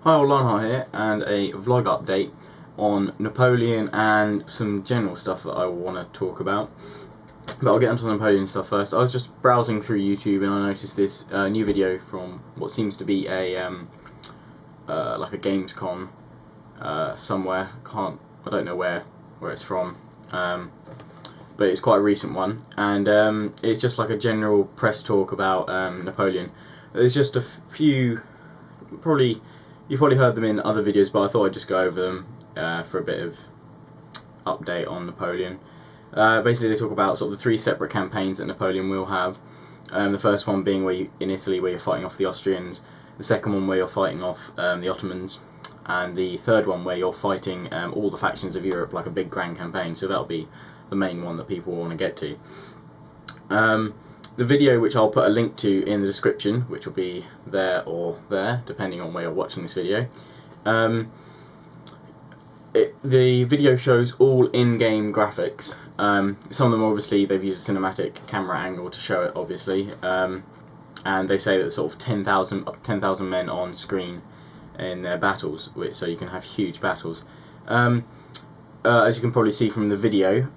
Hi all, Lionheart here, and a vlog update on Napoleon and some general stuff that I want to talk about. But I'll get onto the Napoleon stuff first. I was just browsing through YouTube and I noticed this new video from what seems to be a like a Gamescom somewhere. I don't know where it's from, but it's quite a recent one, and it's just like a general press talk about Napoleon. There's just a few, you've probably heard them in other videos, but I thought I'd just go over them for a bit of update on Napoleon. Basically, they talk about sort of the three separate campaigns that Napoleon will have. The first one being in Italy, where you're fighting off the Austrians. The second one where you're fighting off the Ottomans, and the third one where you're fighting all the factions of Europe, like a big grand campaign. So that'll be the main one that people want to get to. The video, which I'll put a link to in the description, which will be there or there, depending on where you're watching this video. The video shows all in-game graphics. Some of them, obviously, they've used a cinematic camera angle to show it, obviously. And they say that sort of 10,000 men on screen in their battles, so you can have huge battles. As you can probably see from the video,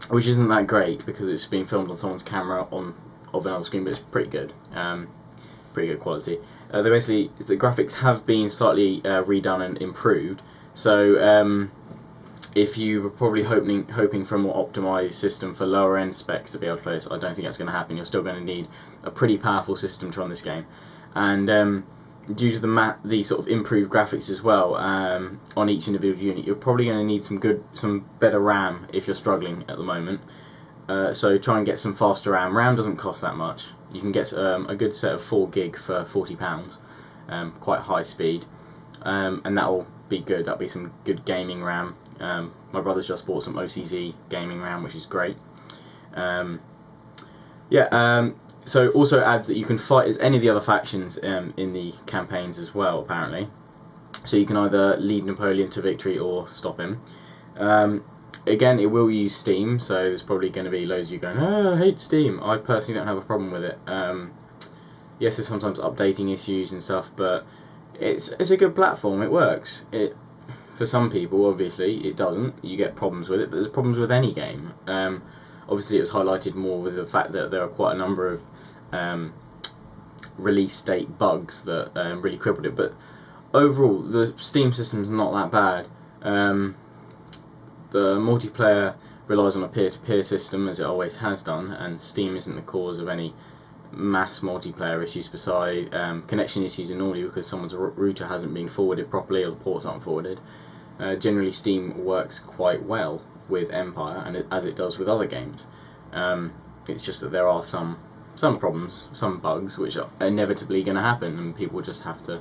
which isn't that great because it's being filmed on someone's camera of another screen, but it's pretty good, pretty good quality. The graphics have been slightly redone and improved. So if you were probably hoping for a more optimized system for lower end specs to be able to play this, I don't think that's going to happen. You're still going to need a pretty powerful system to run this game, and due to the sort of improved graphics as well on each individual unit, you're probably going to need some better RAM if you're struggling at the moment. So try and get some faster RAM. RAM doesn't cost that much. You can get a good set of 4 gig for £40, quite high speed, and that'll be good. That'll be some good gaming RAM. My brother's just bought some OCZ gaming RAM, which is great. So it also adds that you can fight as any of the other factions in the campaigns as well, apparently. So you can either lead Napoleon to victory or stop him. Again, it will use Steam, so there's probably going to be loads of you going, "Oh, I hate Steam." I personally don't have a problem with it. Yes, there's sometimes updating issues and stuff, but it's a good platform. It works. For some people, obviously, it doesn't. You get problems with it, but there's problems with any game. Obviously, it was highlighted more with the fact that there are quite a number of release date bugs that really crippled it. But overall, the Steam system's not that bad. The multiplayer relies on a peer-to-peer system, as it always has done, and Steam isn't the cause of any mass multiplayer issues beside connection issues, are normally because someone's router hasn't been forwarded properly or the ports aren't forwarded. Generally, Steam works quite well with Empire, and as it does with other games. It's just that there are some problems, some bugs, which are inevitably going to happen, and people just have to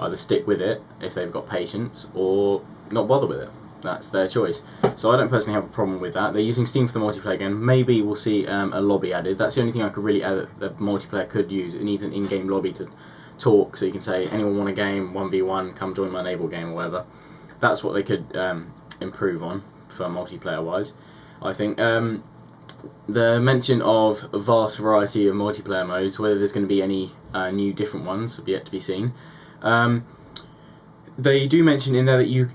either stick with it if they've got patience, or not bother with it. That's their choice. So I don't personally have a problem with that. They're using Steam for the multiplayer game. Maybe we'll see a lobby added. That's the only thing I could really add that the multiplayer could use. It needs an in-game lobby to talk, so you can say, anyone want a game, 1v1, come join my naval game or whatever. That's what they could improve on for multiplayer wise, I think. The mention of a vast variety of multiplayer modes, whether there's going to be any new different ones, have yet to be seen. They do mention in there that you,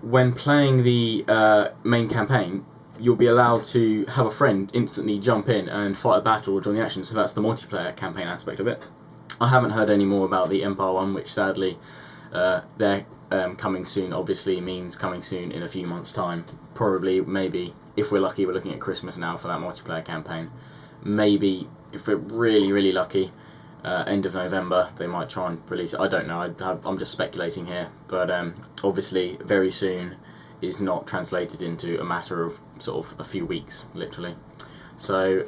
when playing the main campaign, you'll be allowed to have a friend instantly jump in and fight a battle or join the action, so that's the multiplayer campaign aspect of it. I haven't heard any more about the Empire one, which sadly they're coming soon, obviously means coming soon in a few months' time. Probably, maybe, if we're lucky, we're looking at Christmas now for that multiplayer campaign. Maybe, if we're really, really lucky, end of November, they might try and release it. I don't know, I'm just speculating here, but obviously very soon is not translated into a matter of sort of a few weeks, literally. So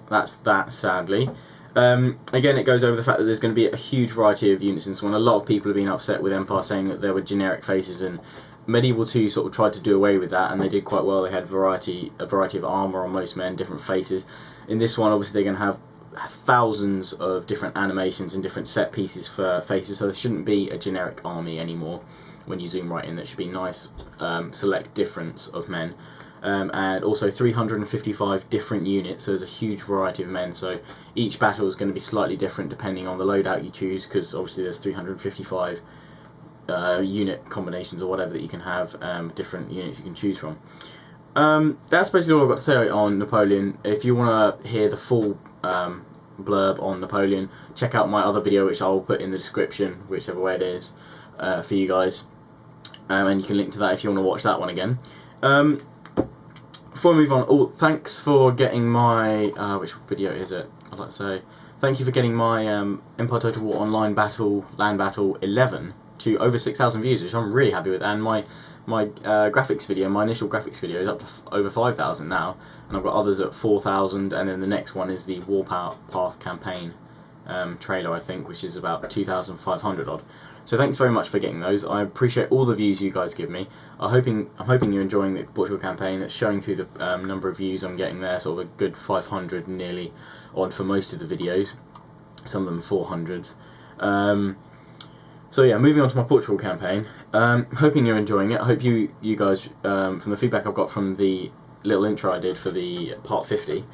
that's that, sadly. Again, it goes over the fact that there's going to be a huge variety of units in this one. A lot of people have been upset with Empire, saying that there were generic faces, and Medieval 2 sort of tried to do away with that, and they did quite well. They had a variety of armour on most men, different faces. In this one, obviously, they're going to have thousands of different animations and different set pieces for faces, so there shouldn't be a generic army anymore when you zoom right in. There should be nice select difference of men. and also 355 different units, so there's a huge variety of men, so each battle is going to be slightly different depending on the loadout you choose, because obviously there's 355 unit combinations or whatever that you can have, different units you can choose from. That's basically all I've got to say on Napoleon. If you want to hear the full blurb on Napoleon, check out my other video, which I will put in the description, whichever way it is, for you guys, and you can link to that if you want to watch that one again. Before I move on, thanks for getting my which video is it? I'd like to say thank you for getting my Empire Total War Online Land Battle 11 to over 6,000 views, which I'm really happy with, and my graphics video, my initial graphics video, is up to over 5,000 now, and I've got others at 4,000, and then the next one is the Warpath campaign trailer, I think, which is about 2,500 odd. So thanks very much for getting those. I appreciate all the views you guys give me. I'm hoping you're enjoying the Portugal campaign. That's showing through the number of views I'm getting there, sort of a good 500 nearly odd for most of the videos, some of them 400s. So yeah, moving on to my Portugal campaign. Hoping you're enjoying it. I hope you guys, from the feedback I've got from the little intro I did for the part 50,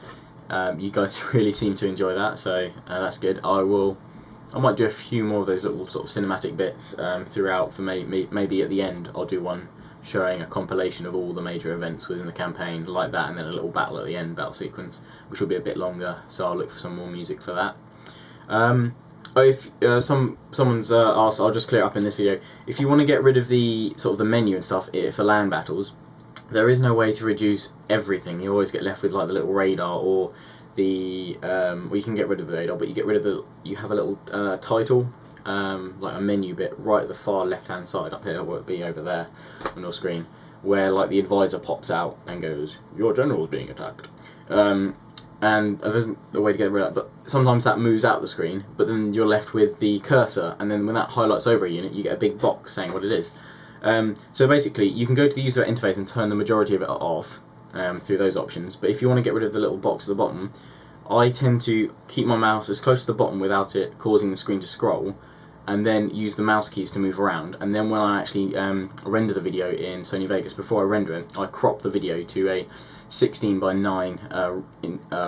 you guys really seem to enjoy that, so that's good. I might do a few more of those little sort of cinematic bits throughout. For maybe at the end I'll do one showing a compilation of all the major events within the campaign like that, and then a little battle at the end, battle sequence, which will be a bit longer, so I'll look for some more music for that. If someone's asked, I'll just clear up in this video. If you want to get rid of the sort of the menu and stuff for land battles, there is no way to reduce everything. You always get left with like the little radar or the well, you can get rid of the radar, but you have a little title, like a menu bit right at the far left hand side up here, or it'll be over there on your screen, where like the advisor pops out and goes, "Your general is being attacked." And there's a way to get rid of that, but sometimes that moves out the screen, but then you're left with the cursor, and then when that highlights over a unit, you get a big box saying what it is. So basically, you can go to the user interface and turn the majority of it off through those options, but if you want to get rid of the little box at the bottom, I tend to keep my mouse as close to the bottom without it causing the screen to scroll, and then use the mouse keys to move around, and then when I actually render the video in Sony Vegas, before I render it, I crop the video to a 16:9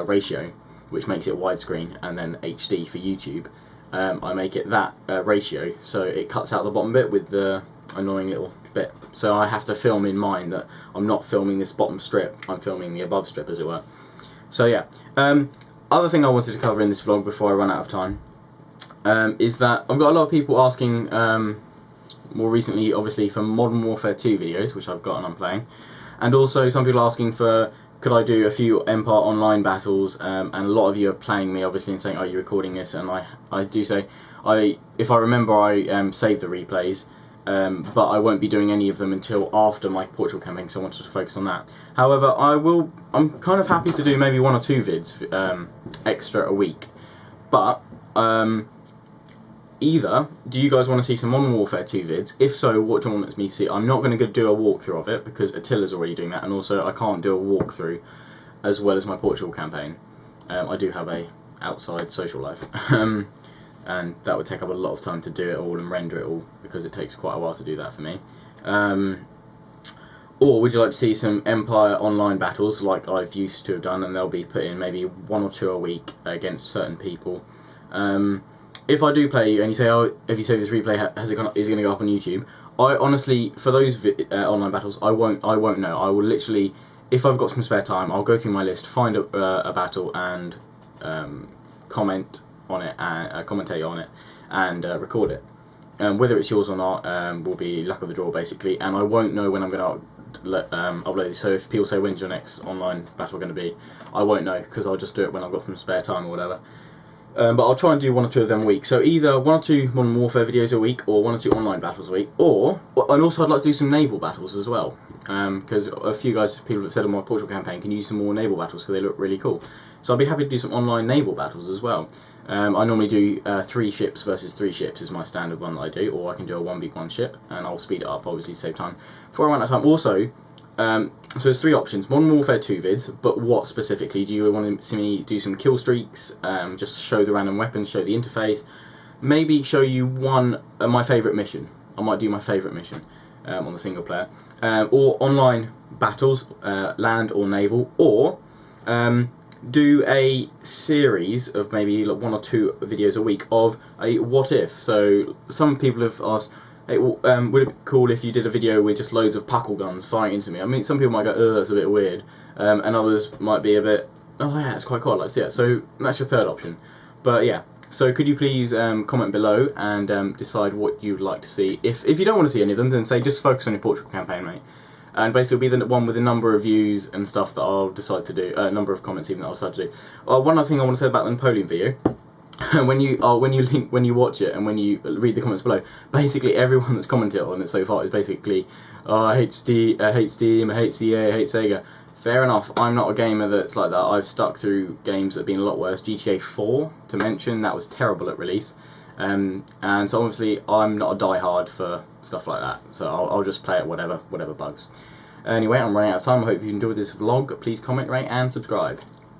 ratio, which makes it widescreen, and then HD for YouTube. I make it that ratio, so it cuts out the bottom bit with the annoying little bit. So I have to film in mind that I'm not filming this bottom strip, I'm filming the above strip, as it were. So yeah, other thing I wanted to cover in this vlog before I run out of time is that I've got a lot of people asking more recently, obviously, for Modern Warfare 2 videos, which I've got and I'm playing. And also some people asking for, could I do a few Empire Online battles, and a lot of you are playing me obviously and saying, are you recording this? And I do say, if I remember, I save the replays, but I won't be doing any of them until after my Portugal campaign, so I wanted to focus on that. However, I'm kind of happy to do maybe 1 or 2 vids extra a week, but either, do you guys want to see some Modern Warfare 2 vids? If so, what do you want me to see? I'm not going to do a walkthrough of it, because Attila's already doing that, and also I can't do a walkthrough as well as my Portugal campaign. I do have a outside social life, and that would take up a lot of time to do it all and render it all, because it takes quite a while to do that for me. Or would you like to see some Empire Online battles like I've used to have done, and they'll be put in maybe 1 or 2 a week against certain people. If I do play you and you say, oh, if you save this replay, is it going to go up on YouTube? I honestly, for those online battles, I won't know. I will literally, if I've got some spare time, I'll go through my list, find a battle, and comment on it, and commentate on it, and record it. Whether it's yours or not will be luck of the draw, basically, and I won't know when I'm going to upload it. So if people say, when's your next online battle going to be, I won't know, because I'll just do it when I've got some spare time or whatever. But I'll try and do 1 or 2 of them a week. So either 1 or 2 Modern Warfare videos a week, or 1 or 2 online battles a week, and also I'd like to do some naval battles as well. Because a few people have said on my Portugal campaign, can you use some more naval battles because they look really cool. So I'd be happy to do some online naval battles as well. I normally do 3 ships versus 3 ships is my standard one that I do, or I can do a 1v1 ship, and I'll speed it up, obviously, save time. Before I run out of time, also, so there's 3 options. Modern Warfare 2 vids, but what specifically? Do you want to see me do some kill streaks, just show the random weapons, show the interface, maybe show you my favourite mission? I might do my favourite mission. on the single player, or online battles, land or naval, or do a series of maybe like 1 or 2 videos a week of a what if. So some people have asked, hey, would it be cool if you did a video with just loads of puckle guns firing into me? I mean, some people might go, oh, that's a bit weird, and others might be a bit, oh yeah, it's quite cool, like, yeah. So that's your third option. But yeah, so could you please comment below and decide what you'd like to see. If you don't want to see any of them, then say just focus on your Portugal campaign, mate. And basically it'll be the one with the number of views and stuff that I'll decide to do, number of comments even that I'll decide to do. One other thing I want to say about the Napoleon video, when you watch it and when you read the comments below, basically everyone that's commented on it so far is basically, oh, I hate Steam, I hate CA, I hate Sega. Fair enough, I'm not a gamer that's like that. I've stuck through games that have been a lot worse. GTA 4, to mention, that was terrible at release. And so obviously I'm not a diehard for stuff like that, so I'll just play it whatever bugs. Anyway, I'm running out of time. I hope you enjoyed this vlog. Please comment, rate and subscribe.